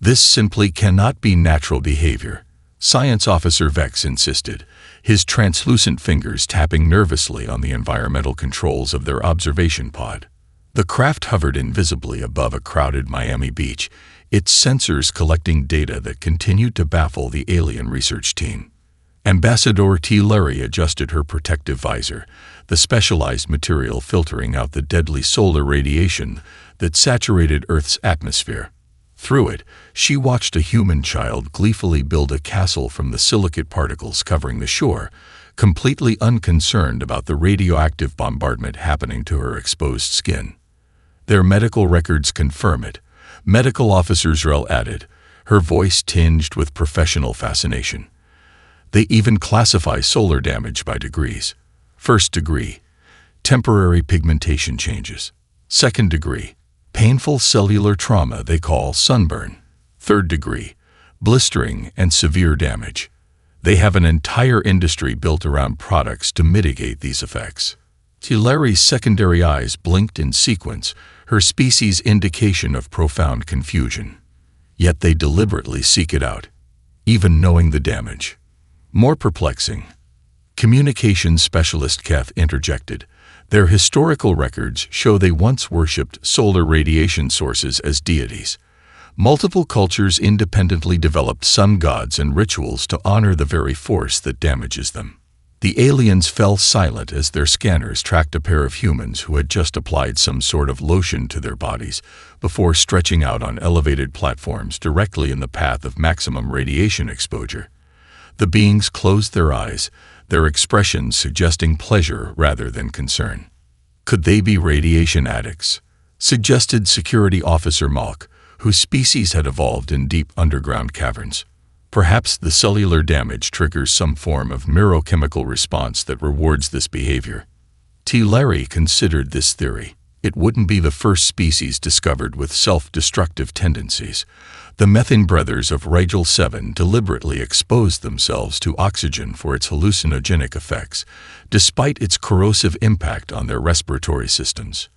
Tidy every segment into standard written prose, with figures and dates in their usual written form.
This simply cannot be natural behavior, Science Officer Vex insisted, his translucent fingers tapping nervously on the environmental controls of their observation pod. The craft hovered invisibly above a crowded Miami beach, its sensors collecting data that continued to baffle the alien research team. Ambassador Tyranny adjusted her protective visor, the specialized material filtering out the deadly solar radiation that saturated Earth's atmosphere. Through it, she watched a human child gleefully build a castle from the silicate particles covering the shore, completely unconcerned about the radioactive bombardment happening to her exposed skin. Their medical records confirm it, Medical Officer Zrel added, her voice tinged with professional fascination. They even classify solar damage by degrees. First degree, temporary pigmentation changes. Second degree, painful cellular trauma they call sunburn. Third degree, blistering and severe damage. They have an entire industry built around products to mitigate these effects. Tyranny's secondary eyes blinked in sequence, her species' indication of profound confusion. Yet they deliberately seek it out, even knowing the damage. More perplexing. Communications specialist Keth interjected. Their historical records show they once worshipped solar radiation sources as deities. Multiple cultures independently developed sun gods and rituals to honor the very force that damages them. The aliens fell silent as their scanners tracked a pair of humans who had just applied some sort of lotion to their bodies before stretching out on elevated platforms directly in the path of maximum radiation exposure. The beings closed their eyes, their expressions suggesting pleasure rather than concern. Could they be radiation addicts? Suggested Security Officer Malk, whose species had evolved in deep underground caverns. Perhaps the cellular damage triggers some form of neurochemical response that rewards this behavior. Tyranny considered this theory. It wouldn't be the first species discovered with self-destructive tendencies. The Methane brothers of Rigel 7 deliberately exposed themselves to oxygen for its hallucinogenic effects, despite its corrosive impact on their respiratory systems.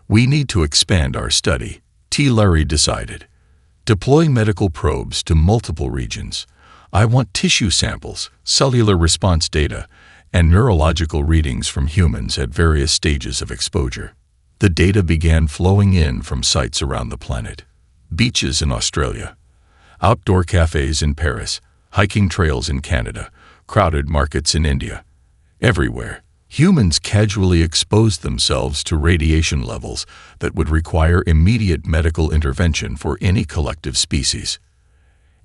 We need to expand our study, Tyranny decided. Deploy medical probes to multiple regions. I want tissue samples, cellular response data, and neurological readings from humans at various stages of exposure. The data began flowing in from sites around the planet. Beaches in Australia, outdoor cafes in Paris, hiking trails in Canada, crowded markets in India. Everywhere, humans casually exposed themselves to radiation levels that would require immediate medical intervention for any collective species.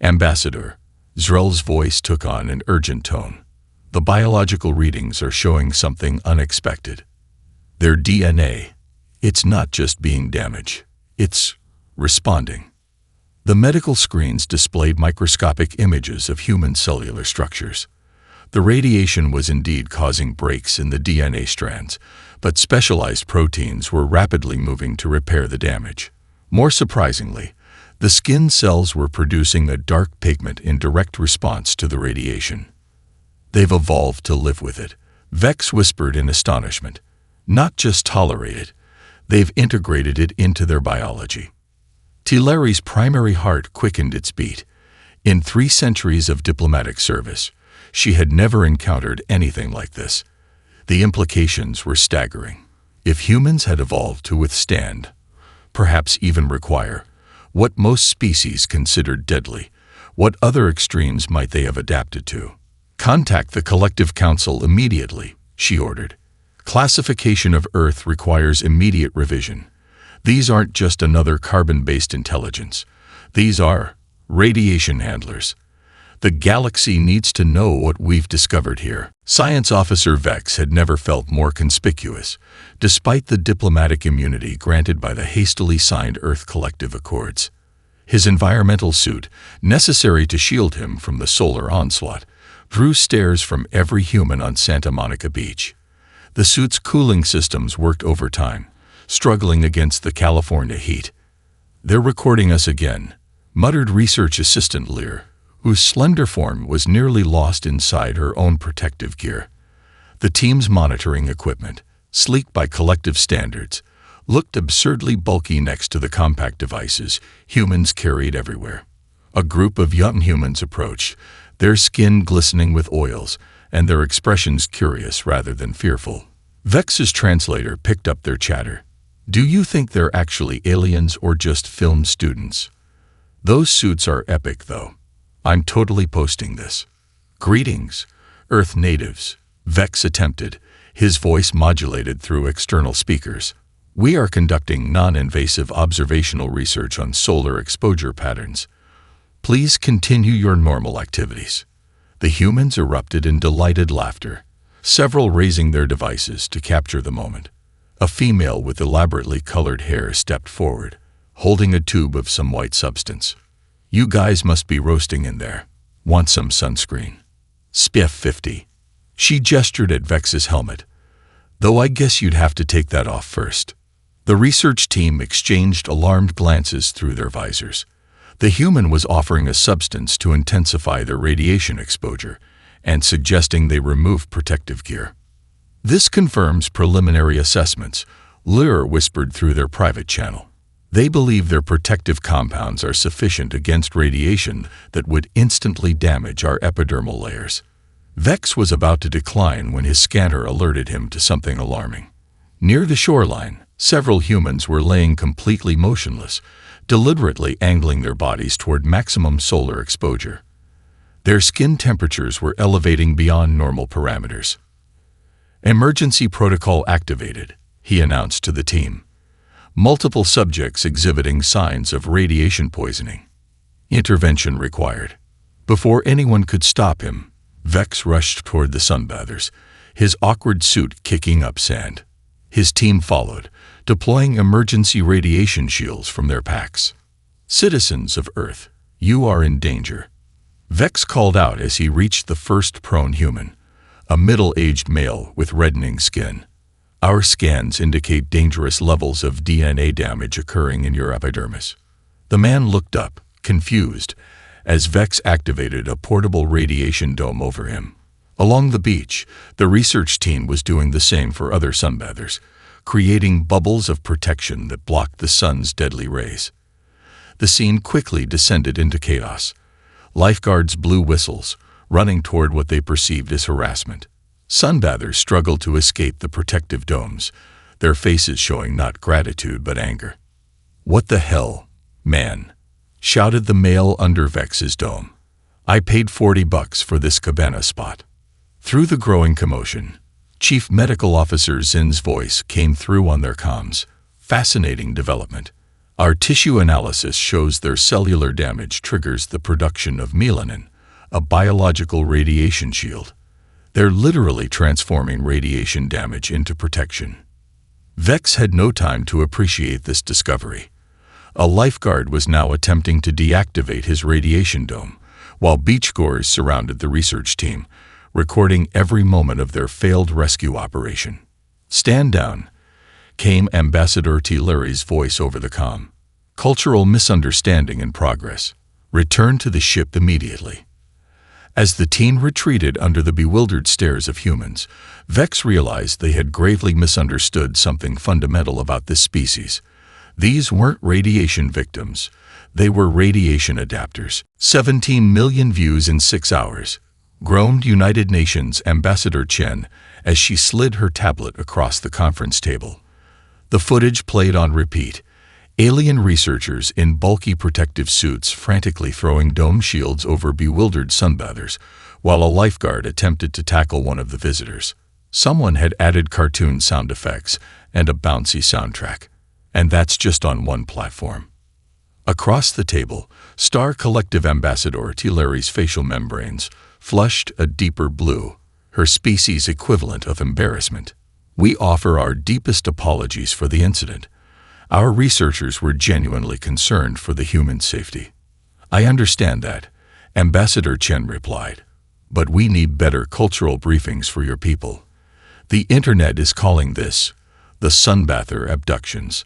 Ambassador, Zrel's voice took on an urgent tone. The biological readings are showing something unexpected. Their DNA, it's not just being damaged, it's responding. The medical screens displayed microscopic images of human cellular structures. The radiation was indeed causing breaks in the DNA strands, but specialized proteins were rapidly moving to repair the damage. More surprisingly, the skin cells were producing a dark pigment in direct response to the radiation. They've evolved to live with it, Vex whispered in astonishment. Not just tolerate it, they've integrated it into their biology. Tyranny's primary heart quickened its beat. In 3 centuries of diplomatic service, she had never encountered anything like this. The implications were staggering. If humans had evolved to withstand, perhaps even require, what most species considered deadly, what other extremes might they have adapted to? Contact the Collective Council immediately, she ordered. Classification of Earth requires immediate revision. These aren't just another carbon-based intelligence. These are radiation handlers. The galaxy needs to know what we've discovered here. Science Officer Vex had never felt more conspicuous, despite the diplomatic immunity granted by the hastily signed Earth Collective Accords. His environmental suit, necessary to shield him from the solar onslaught, drew stares from every human on Santa Monica Beach. The suit's cooling systems worked overtime, struggling against the California heat. "They're recording us again," muttered Research Assistant Lear, whose slender form was nearly lost inside her own protective gear. The team's monitoring equipment, sleek by collective standards, looked absurdly bulky next to the compact devices humans carried everywhere. A group of young humans approached, their skin glistening with oils, and their expressions curious rather than fearful. Vex's translator picked up their chatter. Do you think they're actually aliens or just film students? Those suits are epic, though. I'm totally posting this. Greetings, Earth natives, Vex attempted, his voice modulated through external speakers. We are conducting non-invasive observational research on solar exposure patterns. Please continue your normal activities. The humans erupted in delighted laughter, several raising their devices to capture the moment. A female with elaborately colored hair stepped forward, holding a tube of some white substance. You guys must be roasting in there. Want some sunscreen? Spiff 50. She gestured at Vex's helmet. Though I guess you'd have to take that off first. The research team exchanged alarmed glances through their visors. The human was offering a substance to intensify their radiation exposure and suggesting they remove protective gear. This confirms preliminary assessments, Lure whispered through their private channel. They believe their protective compounds are sufficient against radiation that would instantly damage our epidermal layers. Vex was about to decline when his scanner alerted him to something alarming. Near the shoreline, several humans were laying completely motionless, deliberately angling their bodies toward maximum solar exposure. Their skin temperatures were elevating beyond normal parameters. Emergency protocol activated, he announced to the team. Multiple subjects exhibiting signs of radiation poisoning. Intervention required. Before anyone could stop him, Vex rushed toward the sunbathers, his awkward suit kicking up sand. His team followed, deploying emergency radiation shields from their packs. Citizens of Earth, you are in danger. Vex called out as he reached the first prone human, a middle-aged male with reddening skin. Our scans indicate dangerous levels of DNA damage occurring in your epidermis. The man looked up, confused, as Vex activated a portable radiation dome over him. Along the beach, the research team was doing the same for other sunbathers, creating bubbles of protection that blocked the sun's deadly rays. The scene quickly descended into chaos. Lifeguards blew whistles, running toward what they perceived as harassment. Sunbathers struggled to escape the protective domes, their faces showing not gratitude but anger. What the hell, man? Shouted the male under Vex's dome. I paid $40 for this cabana spot. Through the growing commotion, Chief Medical Officer Zin's voice came through on their comms. Fascinating development. Our tissue analysis shows their cellular damage triggers the production of melanin, a biological radiation shield. They're literally transforming radiation damage into protection. Vex had no time to appreciate this discovery. A lifeguard was now attempting to deactivate his radiation dome, while beachgoers surrounded the research team, recording every moment of their failed rescue operation. Stand down, came Ambassador Larry's voice over the comm. Cultural misunderstanding in progress. Return to the ship immediately. As the team retreated under the bewildered stares of humans, Vex realized they had gravely misunderstood something fundamental about this species. These weren't radiation victims. They were radiation adapters. 17 million views in 6 hours, groaned United Nations Ambassador Chen as she slid her tablet across the conference table. The footage played on repeat. Alien researchers in bulky protective suits frantically throwing dome shields over bewildered sunbathers, while a lifeguard attempted to tackle one of the visitors. Someone had added cartoon sound effects and a bouncy soundtrack. And that's just on one platform. Across the table, Star Collective Ambassador Larry's facial membranes flushed a deeper blue, her species equivalent of embarrassment. We offer our deepest apologies for the incident. Our researchers were genuinely concerned for the human safety. I understand that, Ambassador Chen replied. But we need better cultural briefings for your people. The internet is calling this the sunbather abductions.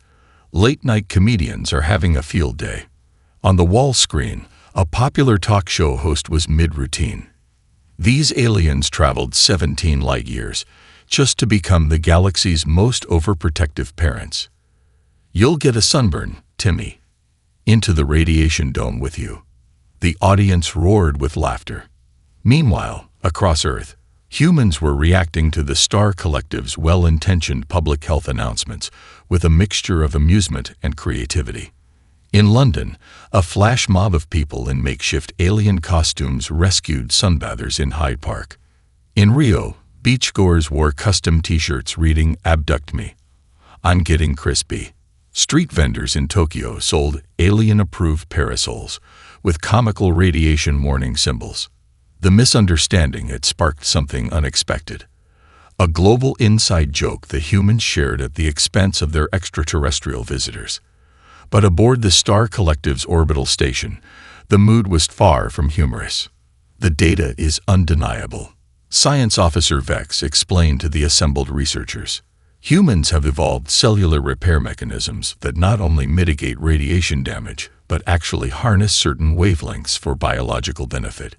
Late-night comedians are having a field day. On the wall screen, a popular talk show host was mid-routine. These aliens traveled 17 light years just to become the galaxy's most overprotective parents. You'll get a sunburn, Timmy. Into the radiation dome with you. The audience roared with laughter. Meanwhile, across Earth, humans were reacting to the Star Collective's well-intentioned public health announcements with a mixture of amusement and creativity. In London, a flash mob of people in makeshift alien costumes rescued sunbathers in Hyde Park. In Rio, beachgoers wore custom t-shirts reading "Abduct Me. I'm getting crispy." Street vendors in Tokyo sold alien-approved parasols with comical radiation warning symbols. The misunderstanding had sparked something unexpected. A global inside joke that humans shared at the expense of their extraterrestrial visitors. But aboard the Star Collective's orbital station, the mood was far from humorous. The data is undeniable. Science Officer Vex explained to the assembled researchers. Humans have evolved cellular repair mechanisms that not only mitigate radiation damage, but actually harness certain wavelengths for biological benefit.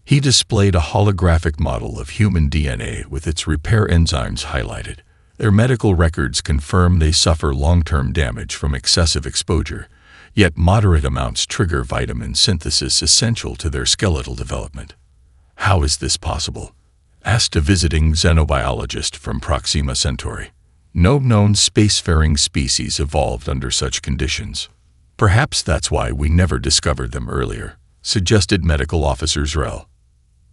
He displayed a holographic model of human DNA with its repair enzymes highlighted. Their medical records confirm they suffer long-term damage from excessive exposure, yet moderate amounts trigger vitamin synthesis essential to their skeletal development. How is this possible? Asked a visiting xenobiologist from Proxima Centauri. No known spacefaring species evolved under such conditions. Perhaps that's why we never discovered them earlier, suggested Medical Officer Zrel.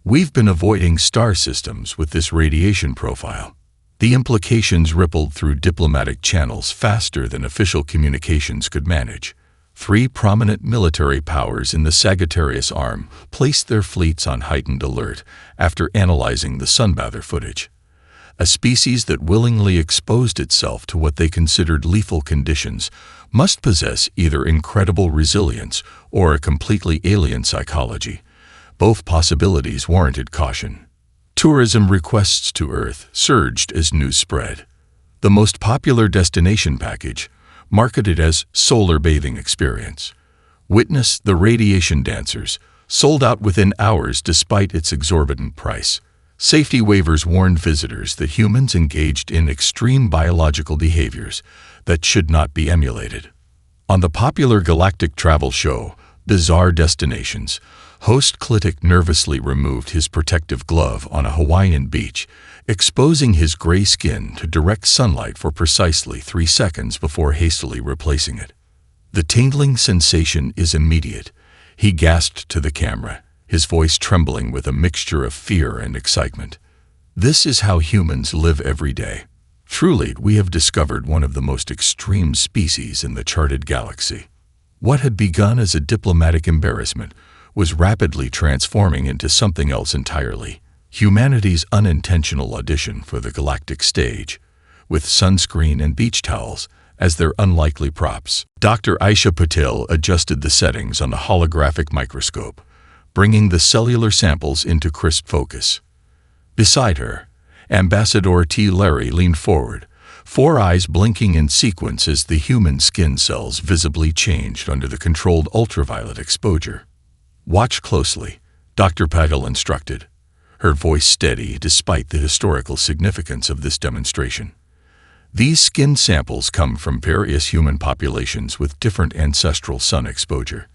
We've been avoiding star systems with this radiation profile. The implications rippled through diplomatic channels faster than official communications could manage. 3 prominent military powers in the Sagittarius Arm placed their fleets on heightened alert after analyzing the sunbather footage. A species that willingly exposed itself to what they considered lethal conditions must possess either incredible resilience or a completely alien psychology. Both possibilities warranted caution. Tourism requests to Earth surged as news spread. The most popular destination package, marketed as Solar Bathing Experience, witness the Radiation Dancers, sold out within hours despite its exorbitant price. Safety waivers warned visitors that humans engaged in extreme biological behaviors that should not be emulated. On the popular Galactic travel show, Bizarre Destinations, host Clitic nervously removed his protective glove on a Hawaiian beach, exposing his gray skin to direct sunlight for precisely 3 seconds before hastily replacing it. The tingling sensation is immediate, he gasped to the camera, his voice trembling with a mixture of fear and excitement. This is how humans live every day. Truly, we have discovered one of the most extreme species in the charted galaxy. What had begun as a diplomatic embarrassment was rapidly transforming into something else entirely. Humanity's unintentional audition for the galactic stage, with sunscreen and beach towels as their unlikely props. Dr. Aisha Patel adjusted the settings on the holographic microscope, bringing the cellular samples into crisp focus. Beside her, Ambassador T. Larry leaned forward, 4 eyes blinking in sequence as the human skin cells visibly changed under the controlled ultraviolet exposure. "Watch closely," Dr. Patel instructed, her voice steady despite the historical significance of this demonstration. These skin samples come from various human populations with different ancestral sun exposure.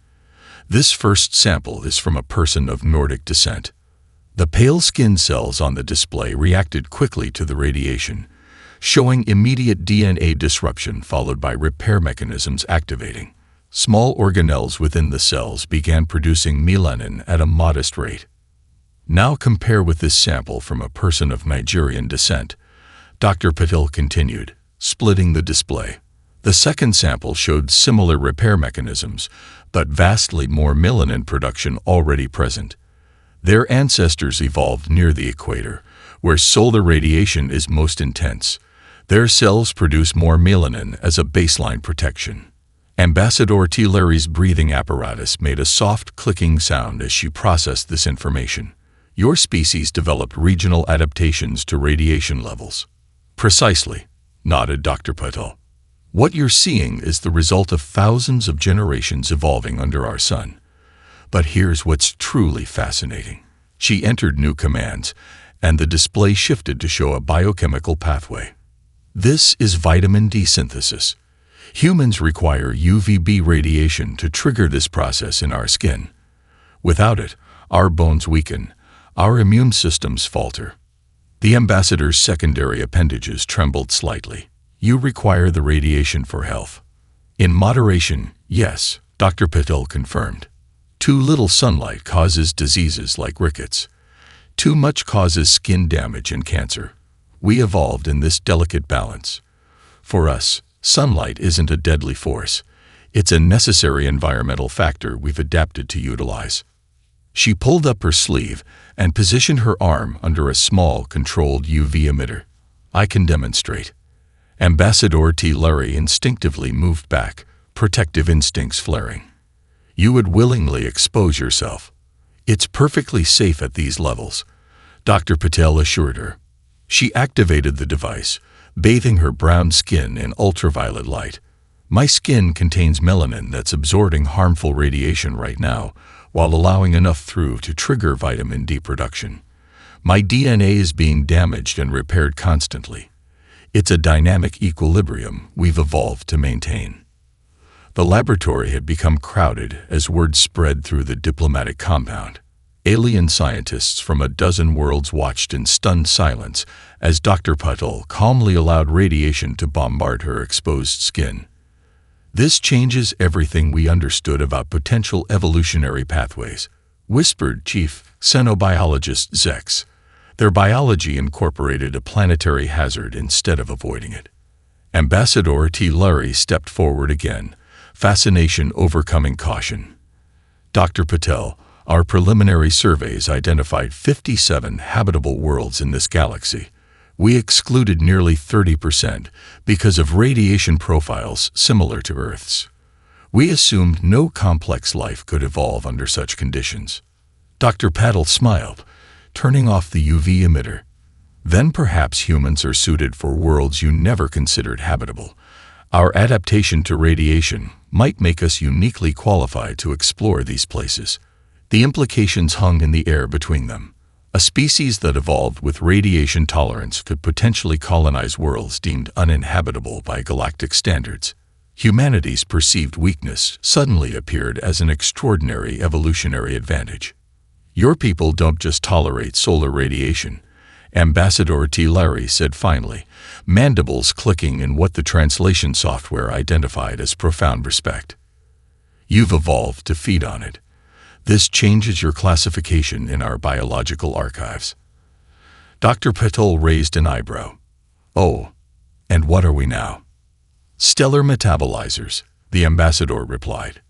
This first sample is from a person of Nordic descent. The pale skin cells on the display reacted quickly to the radiation, showing immediate DNA disruption followed by repair mechanisms activating. Small organelles within the cells began producing melanin at a modest rate. Now compare with this sample from a person of Nigerian descent, Dr. Patel continued, splitting the display. The second sample showed similar repair mechanisms, but vastly more melanin production already present. Their ancestors evolved near the equator, where solar radiation is most intense. Their cells produce more melanin as a baseline protection. Ambassador T. Larry's breathing apparatus made a soft clicking sound as she processed this information. Your species developed regional adaptations to radiation levels. Precisely, nodded Dr. Patel. What you're seeing is the result of thousands of generations evolving under our sun. But here's what's truly fascinating. She entered new commands, and the display shifted to show a biochemical pathway. This is vitamin D synthesis. Humans require UVB radiation to trigger this process in our skin. Without it, our bones weaken, our immune systems falter. The ambassador's secondary appendages trembled slightly. You require the radiation for health. In moderation, yes, Dr. Patel confirmed. Too little sunlight causes diseases like rickets. Too much causes skin damage and cancer. We evolved in this delicate balance. For us, sunlight isn't a deadly force. It's a necessary environmental factor we've adapted to utilize. She pulled up her sleeve and positioned her arm under a small, controlled UV emitter. I can demonstrate. Ambassador T. Lurie instinctively moved back, protective instincts flaring. You would willingly expose yourself. It's perfectly safe at these levels, Dr. Patel assured her. She activated the device, bathing her brown skin in ultraviolet light. My skin contains melanin that's absorbing harmful radiation right now, while allowing enough through to trigger vitamin D production. My DNA is being damaged and repaired constantly. It's a dynamic equilibrium we've evolved to maintain. The laboratory had become crowded as word spread through the diplomatic compound. Alien scientists from a dozen worlds watched in stunned silence as Dr. Patel calmly allowed radiation to bombard her exposed skin. This changes everything we understood about potential evolutionary pathways, whispered Chief Xenobiologist Zex. Their biology incorporated a planetary hazard instead of avoiding it. Ambassador T. Lurie stepped forward again, fascination overcoming caution. Dr. Patel, our preliminary surveys identified 57 habitable worlds in this galaxy. We excluded nearly 30% because of radiation profiles similar to Earth's. We assumed no complex life could evolve under such conditions. Dr. Patel smiled, turning off the UV emitter. Then perhaps humans are suited for worlds you never considered habitable. Our adaptation to radiation might make us uniquely qualified to explore these places. The implications hung in the air between them. A species that evolved with radiation tolerance could potentially colonize worlds deemed uninhabitable by galactic standards. Humanity's perceived weakness suddenly appeared as an extraordinary evolutionary advantage. Your people don't just tolerate solar radiation, Ambassador T. Lurie said finally, mandibles clicking in what the translation software identified as profound respect. You've evolved to feed on it. This changes your classification in our biological archives. Dr. Patel raised an eyebrow. Oh, and what are we now? Stellar metabolizers, the ambassador replied.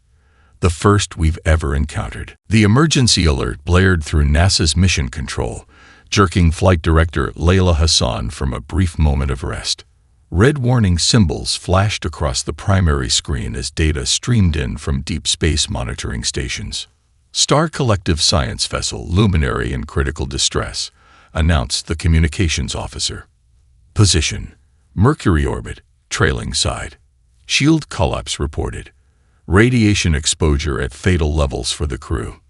The first we've ever encountered. The emergency alert blared through NASA's mission control, jerking Flight Director Layla Hassan from a brief moment of rest. Red warning symbols flashed across the primary screen as data streamed in from deep space monitoring stations. Star Collective Science Vessel Luminary in critical distress, announced the communications officer. Position: Mercury orbit, trailing side. Shield collapse reported. Radiation exposure at fatal levels for the crew.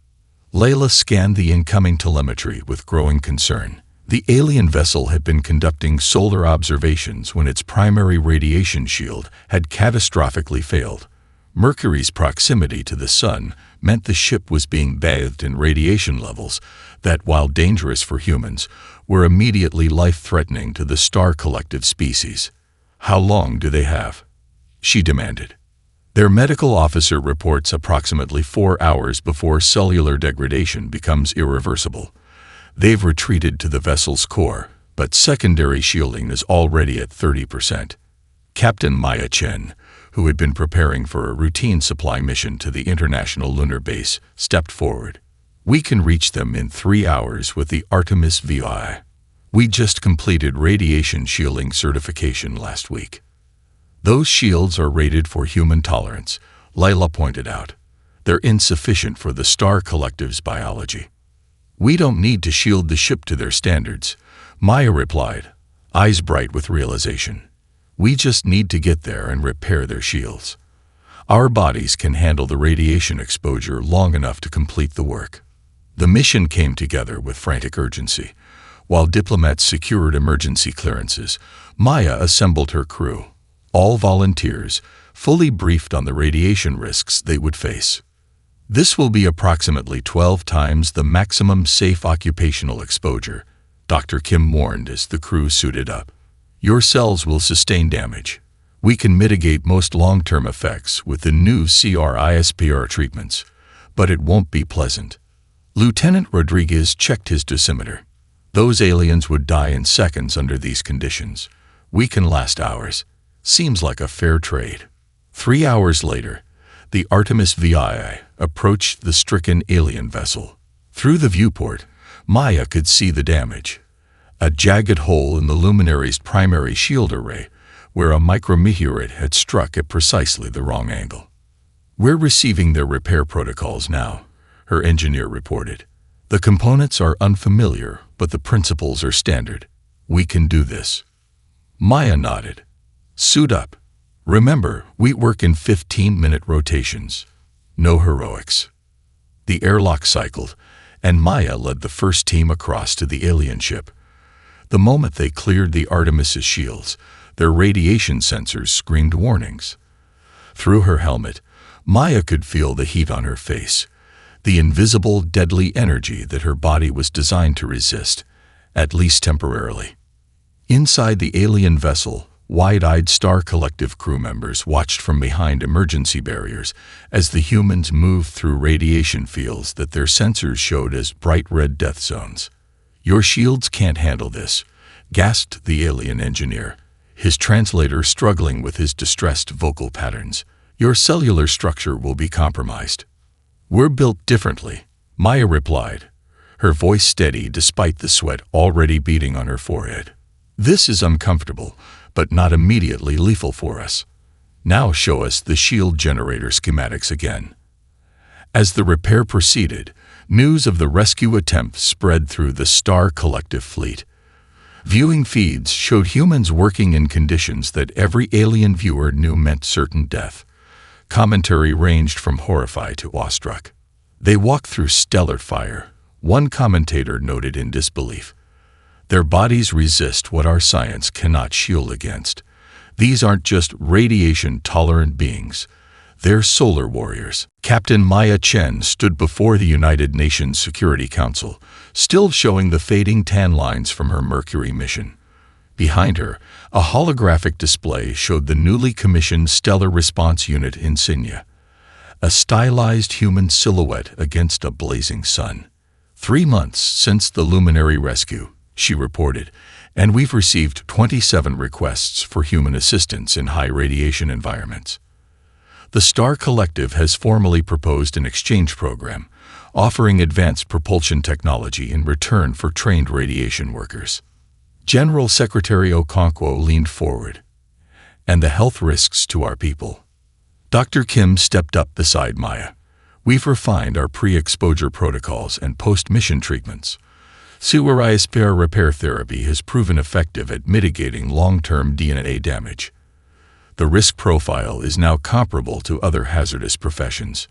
Layla scanned the incoming telemetry with growing concern. The alien vessel had been conducting solar observations when its primary radiation shield had catastrophically failed. Mercury's proximity to the sun meant the ship was being bathed in radiation levels that, while dangerous for humans, were immediately life-threatening to the Star Collective species. How long do they have? She demanded. Their medical officer reports approximately 4 hours before cellular degradation becomes irreversible. They've retreated to the vessel's core, but secondary shielding is already at 30%. Captain Maya Chen, who had been preparing for a routine supply mission to the International Lunar Base, stepped forward. We can reach them in 3 hours with the Artemis VI. We just completed radiation shielding certification last week. Those shields are rated for human tolerance, Layla pointed out. They're insufficient for the Star Collective's biology. We don't need to shield the ship to their standards, Maya replied, eyes bright with realization. We just need to get there and repair their shields. Our bodies can handle the radiation exposure long enough to complete the work. The mission came together with frantic urgency. While diplomats secured emergency clearances, Maya assembled her crew, all volunteers, fully briefed on the radiation risks they would face. This will be approximately 12 times the maximum safe occupational exposure, Dr. Kim warned as the crew suited up. Your cells will sustain damage. We can mitigate most long-term effects with the new CRISPR treatments, but it won't be pleasant. Lieutenant Rodriguez checked his dosimeter. Those aliens would die in seconds under these conditions. We can last hours. Seems like a fair trade. 3 hours later, the Artemis VI approached the stricken alien vessel. Through the viewport, Maya could see the damage. A jagged hole in the luminary's primary shield array, where a micrometeorite had struck at precisely the wrong angle. We're receiving their repair protocols now, her engineer reported. The components are unfamiliar, but the principles are standard. We can do this. Maya nodded. Suit up. Remember, we work in 15-minute rotations. No heroics. The airlock cycled, and Maya led the first team across to the alien ship. The moment they cleared the Artemis's shields, their radiation sensors screamed warnings. Through her helmet, Maya could feel the heat on her face, the invisible, deadly energy that her body was designed to resist, at least temporarily. Inside the alien vessel, wide-eyed Star Collective crew members watched from behind emergency barriers as the humans moved through radiation fields that their sensors showed as bright red death zones. Your shields can't handle this, gasped the alien engineer, his translator struggling with his distressed vocal patterns. Your cellular structure will be compromised. We're built differently, Maya replied, her voice steady despite the sweat already beading on her forehead. This is uncomfortable, but not immediately lethal for us. Now show us the shield generator schematics again. As the repair proceeded, news of the rescue attempt spread through the Star Collective fleet. Viewing feeds showed humans working in conditions that every alien viewer knew meant certain death. Commentary ranged from horrified to awestruck. They walked through stellar fire, one commentator noted in disbelief. Their bodies resist what our science cannot shield against. These aren't just radiation-tolerant beings. They're solar warriors. Captain Maya Chen stood before the United Nations Security Council, still showing the fading tan lines from her Mercury mission. Behind her, a holographic display showed the newly commissioned Stellar Response Unit insignia, a stylized human silhouette against a blazing sun. 3 months since the luminary rescue, she reported, and we've received 27 requests for human assistance in high radiation environments. The Star Collective has formally proposed an exchange program, offering advanced propulsion technology in return for trained radiation workers. General Secretary Okonkwo leaned forward. And the health risks to our people. Dr. Kim stepped up beside Maya. We've refined our pre-exposure protocols and post-mission treatments. CRISPR repair therapy has proven effective at mitigating long-term DNA damage. The risk profile is now comparable to other hazardous professions.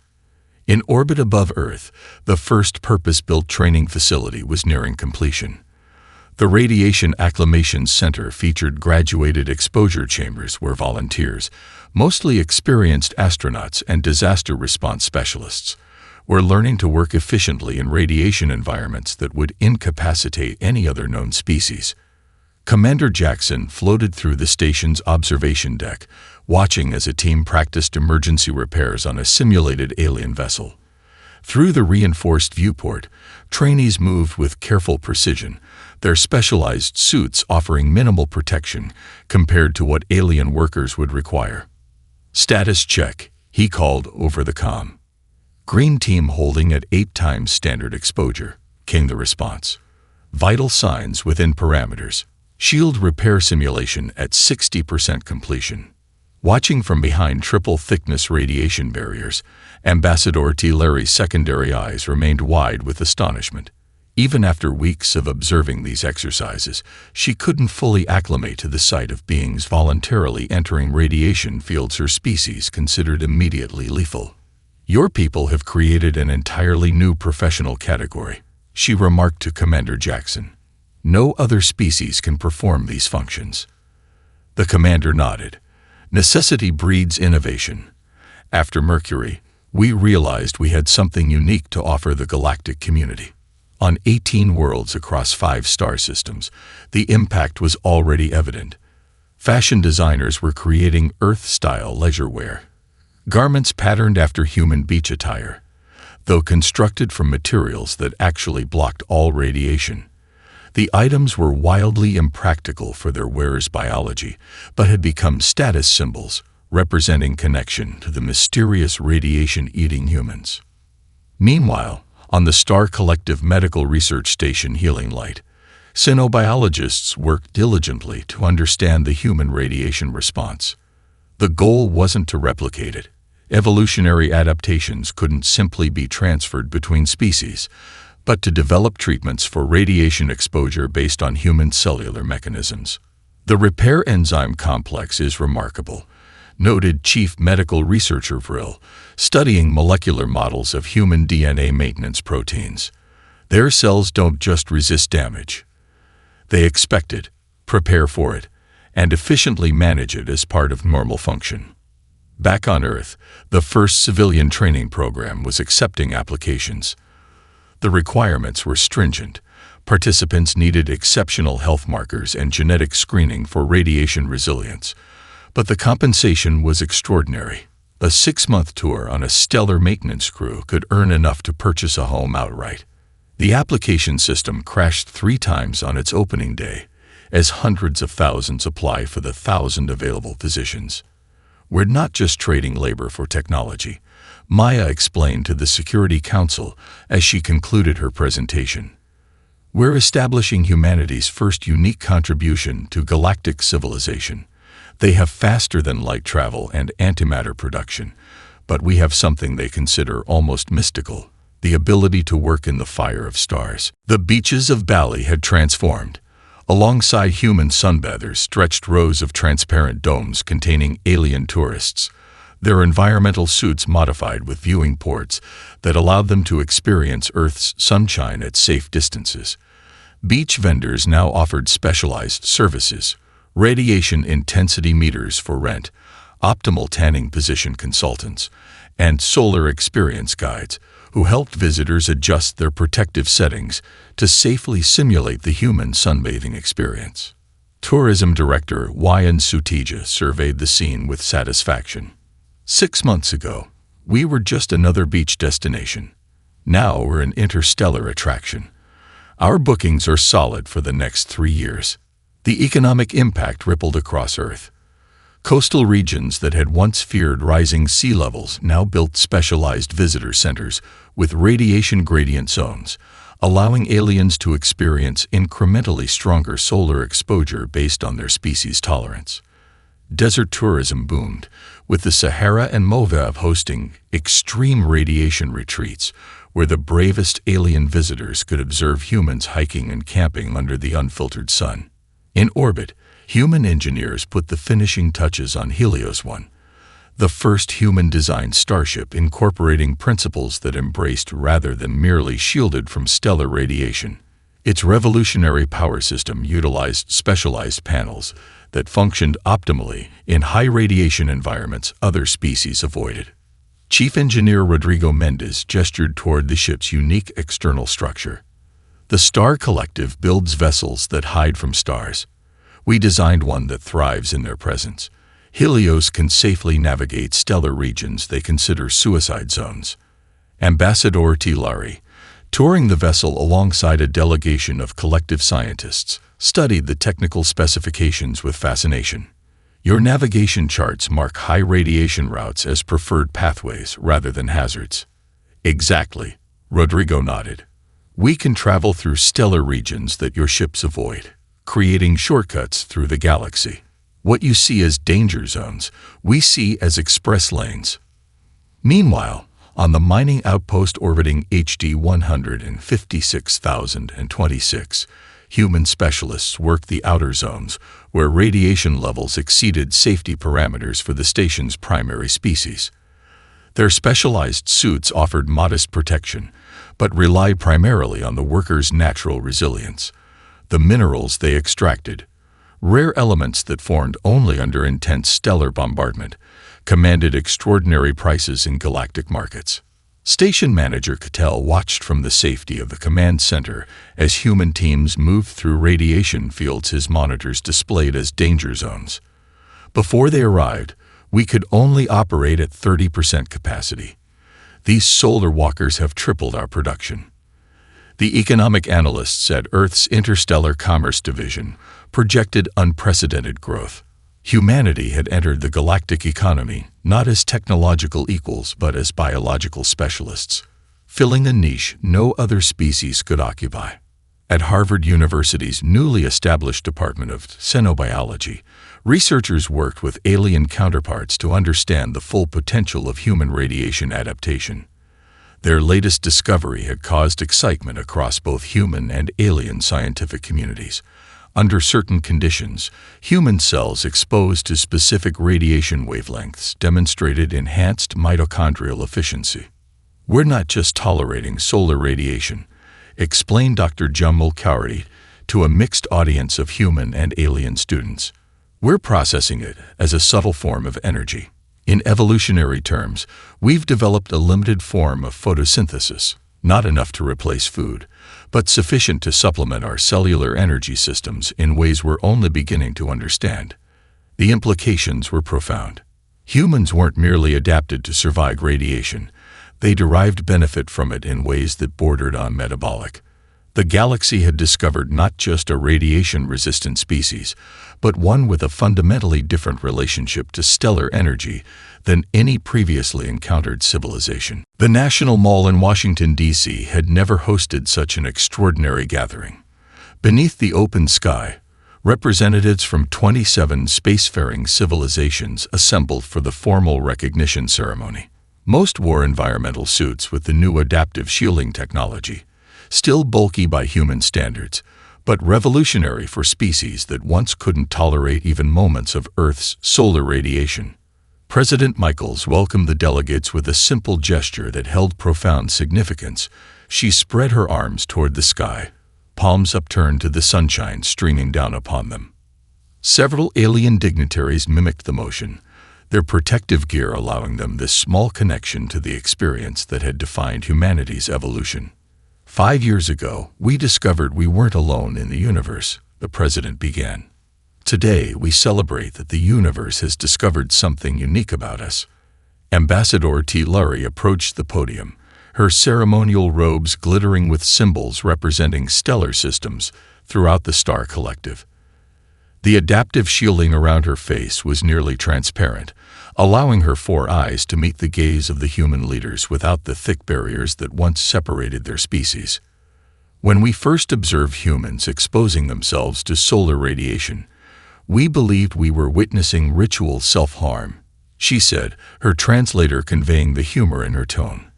In orbit above Earth, the first purpose-built training facility was nearing completion. The Radiation Acclimation Center featured graduated exposure chambers where volunteers, mostly experienced astronauts and disaster response specialists, were learning to work efficiently in radiation environments that would incapacitate any other known species. Commander Jackson floated through the station's observation deck, watching as a team practiced emergency repairs on a simulated alien vessel. Through the reinforced viewport, trainees moved with careful precision, their specialized suits offering minimal protection compared to what alien workers would require. Status check, he called over the comm. Green team holding at 8 times standard exposure, came the response. Vital signs within parameters. Shield repair simulation at 60% completion. Watching from behind triple-thickness radiation barriers, Ambassador T. Larry's secondary eyes remained wide with astonishment. Even after weeks of observing these exercises, she couldn't fully acclimate to the sight of beings voluntarily entering radiation fields her species considered immediately lethal. Your people have created an entirely new professional category, she remarked to Commander Jackson. No other species can perform these functions. The commander nodded. Necessity breeds innovation. After Mercury, We realized we had something unique to offer the galactic community. On 18 worlds across 5 star systems, the impact was already evident. Fashion designers were creating Earth-style leisure wear, garments patterned after human beach attire, though constructed from materials that actually blocked all radiation. The items were wildly impractical for their wearer's biology, but had become status symbols, representing connection to the mysterious radiation-eating humans. Meanwhile, on the Star Collective Medical Research Station Healing Light, cynobiologists worked diligently to understand the human radiation response. The goal wasn't to replicate it. Evolutionary adaptations couldn't simply be transferred between species, but to develop treatments for radiation exposure based on human cellular mechanisms. The repair enzyme complex is remarkable, noted Chief Medical Researcher Vril, studying molecular models of human DNA maintenance proteins. Their cells don't just resist damage. They expect it, prepare for it, and efficiently manage it as part of normal function. Back on Earth, the first civilian training program was accepting applications. The requirements were stringent. Participants needed exceptional health markers and genetic screening for radiation resilience. But the compensation was extraordinary. A 6-month tour on a stellar maintenance crew could earn enough to purchase a home outright. The application system crashed 3 times on its opening day, as hundreds of thousands apply for the 1,000 available positions. We're not just trading labor for technology, Maya explained to the Security Council as she concluded her presentation. We're establishing humanity's first unique contribution to galactic civilization. They have faster-than-light travel and antimatter production, but we have something they consider almost mystical, the ability to work in the fire of stars. The beaches of Bali had transformed. Alongside human sunbathers stretched rows of transparent domes containing alien tourists, their environmental suits modified with viewing ports that allowed them to experience Earth's sunshine at safe distances. Beach vendors now offered specialized services, radiation intensity meters for rent, optimal tanning position consultants, and solar experience guides who helped visitors adjust their protective settings to safely simulate the human sunbathing experience. Tourism Director Wayan Sutija surveyed the scene with satisfaction. 6 months ago, we were just another beach destination. Now we're an interstellar attraction. Our bookings are solid for the next 3 years. The economic impact rippled across Earth. Coastal regions that had once feared rising sea levels now built specialized visitor centers with radiation gradient zones, allowing aliens to experience incrementally stronger solar exposure based on their species' tolerance. Desert tourism boomed, with the Sahara and Movav hosting extreme radiation retreats where the bravest alien visitors could observe humans hiking and camping under the unfiltered sun. In orbit, human engineers put the finishing touches on Helios 1, the first human-designed starship incorporating principles that embraced rather than merely shielded from stellar radiation. Its revolutionary power system utilized specialized panels that functioned optimally in high-radiation environments other species avoided. Chief Engineer Rodrigo Mendez gestured toward the ship's unique external structure. The Star Collective builds vessels that hide from stars. We designed one that thrives in their presence. Helios can safely navigate stellar regions they consider suicide zones. Ambassador Tilari, touring the vessel alongside a delegation of collective scientists, studied the technical specifications with fascination. Your navigation charts mark high radiation routes as preferred pathways rather than hazards. Exactly, Rodrigo nodded. We can travel through stellar regions that your ships avoid, creating shortcuts through the galaxy. What you see as danger zones, we see as express lanes. Meanwhile, on the mining outpost orbiting HD 156,026, human specialists worked the outer zones where radiation levels exceeded safety parameters for the station's primary species. Their specialized suits offered modest protection, but relied primarily on the workers' natural resilience. The minerals they extracted, rare elements that formed only under intense stellar bombardment, commanded extraordinary prices in galactic markets. Station Manager Cattell watched from the safety of the command center as human teams moved through radiation fields his monitors displayed as danger zones. Before they arrived, we could only operate at 30% capacity. These solar walkers have tripled our production. The economic analysts at Earth's Interstellar Commerce Division projected unprecedented growth. Humanity had entered the galactic economy not as technological equals but as biological specialists, filling a niche no other species could occupy. At Harvard University's newly established Department of Xenobiology, researchers worked with alien counterparts to understand the full potential of human radiation adaptation. Their latest discovery had caused excitement across both human and alien scientific communities. Under certain conditions, human cells exposed to specific radiation wavelengths demonstrated enhanced mitochondrial efficiency. "We're not just tolerating solar radiation," explained Dr. Jamal Khoury to a mixed audience of human and alien students. "We're processing it as a subtle form of energy. In evolutionary terms, we've developed a limited form of photosynthesis, not enough to replace food, but sufficient to supplement our cellular energy systems in ways we're only beginning to understand." The implications were profound. Humans weren't merely adapted to survive radiation, they derived benefit from it in ways that bordered on metabolic. The galaxy had discovered not just a radiation-resistant species, but one with a fundamentally different relationship to stellar energy than any previously encountered civilization. The National Mall in Washington, D.C. had never hosted such an extraordinary gathering. Beneath the open sky, representatives from 27 spacefaring civilizations assembled for the formal recognition ceremony. Most wore environmental suits with the new adaptive shielding technology, still bulky by human standards, but revolutionary for species that once couldn't tolerate even moments of Earth's solar radiation. President Michaels welcomed the delegates with a simple gesture that held profound significance. She spread her arms toward the sky, palms upturned to the sunshine streaming down upon them. Several alien dignitaries mimicked the motion, their protective gear allowing them this small connection to the experience that had defined humanity's evolution. 5 years ago, we discovered we weren't alone in the universe, the president began. Today, we celebrate that the universe has discovered something unique about us. Ambassador T. Lurie approached the podium, her ceremonial robes glittering with symbols representing stellar systems throughout the star collective. The adaptive shielding around her face was nearly transparent, allowing her 4 eyes to meet the gaze of the human leaders without the thick barriers that once separated their species. When we first observed humans exposing themselves to solar radiation, we believed we were witnessing ritual self-harm, she said, her translator conveying the humor in her tone.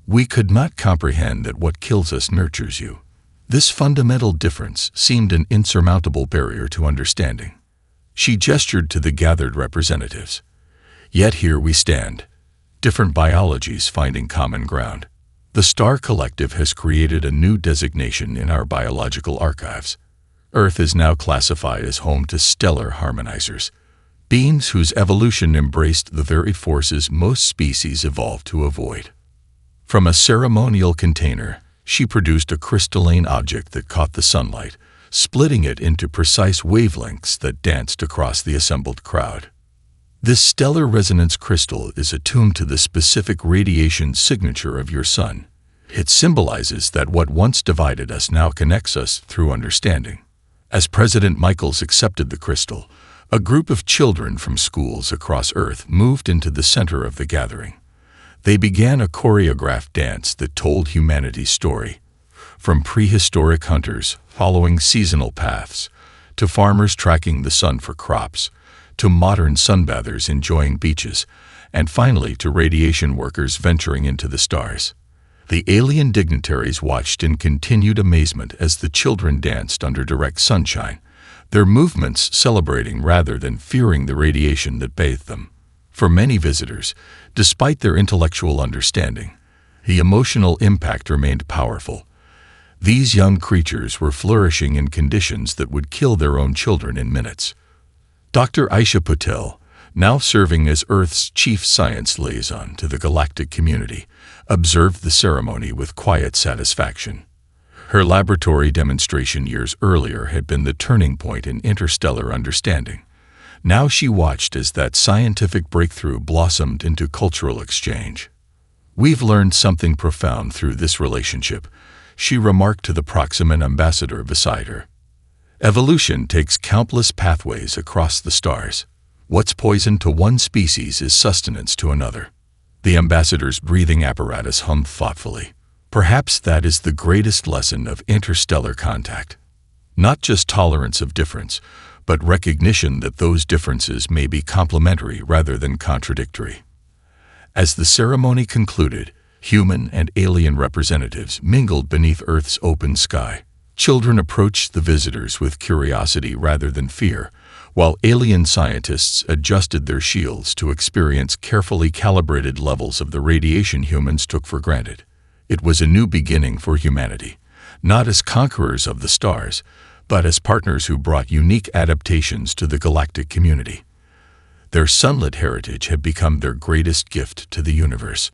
We could not comprehend that what kills us nurtures you. This fundamental difference seemed an insurmountable barrier to understanding. She gestured to the gathered representatives. Yet here we stand, different biologies finding common ground. The Star Collective has created a new designation in our biological archives. Earth is now classified as home to stellar harmonizers, beings whose evolution embraced the very forces most species evolved to avoid. From a ceremonial container, she produced a crystalline object that caught the sunlight, splitting it into precise wavelengths that danced across the assembled crowd. This stellar resonance crystal is attuned to the specific radiation signature of your sun. It symbolizes that what once divided us now connects us through understanding. As President Michaels accepted the crystal, a group of children from schools across Earth moved into the center of the gathering. They began a choreographed dance that told humanity's story, from prehistoric hunters following seasonal paths, to farmers tracking the sun for crops, to modern sunbathers enjoying beaches, and finally to radiation workers venturing into the stars. The alien dignitaries watched in continued amazement as the children danced under direct sunshine, their movements celebrating rather than fearing the radiation that bathed them. For many visitors, despite their intellectual understanding, the emotional impact remained powerful. These young creatures were flourishing in conditions that would kill their own children in minutes. Dr. Aisha Patel, now serving as Earth's chief science liaison to the galactic community, observed the ceremony with quiet satisfaction. Her laboratory demonstration years earlier had been the turning point in interstellar understanding. Now she watched as that scientific breakthrough blossomed into cultural exchange. "We've learned something profound through this relationship," she remarked to the Proxima ambassador beside her. "Evolution takes countless pathways across the stars. What's poison to one species is sustenance to another." The ambassador's breathing apparatus hummed thoughtfully. Perhaps that is the greatest lesson of interstellar contact. Not just tolerance of difference, but recognition that those differences may be complementary rather than contradictory. As the ceremony concluded, human and alien representatives mingled beneath Earth's open sky. Children approached the visitors with curiosity rather than fear, while alien scientists adjusted their shields to experience carefully calibrated levels of the radiation humans took for granted. It was a new beginning for humanity, not as conquerors of the stars, but as partners who brought unique adaptations to the galactic community. Their sunlit heritage had become their greatest gift to the universe.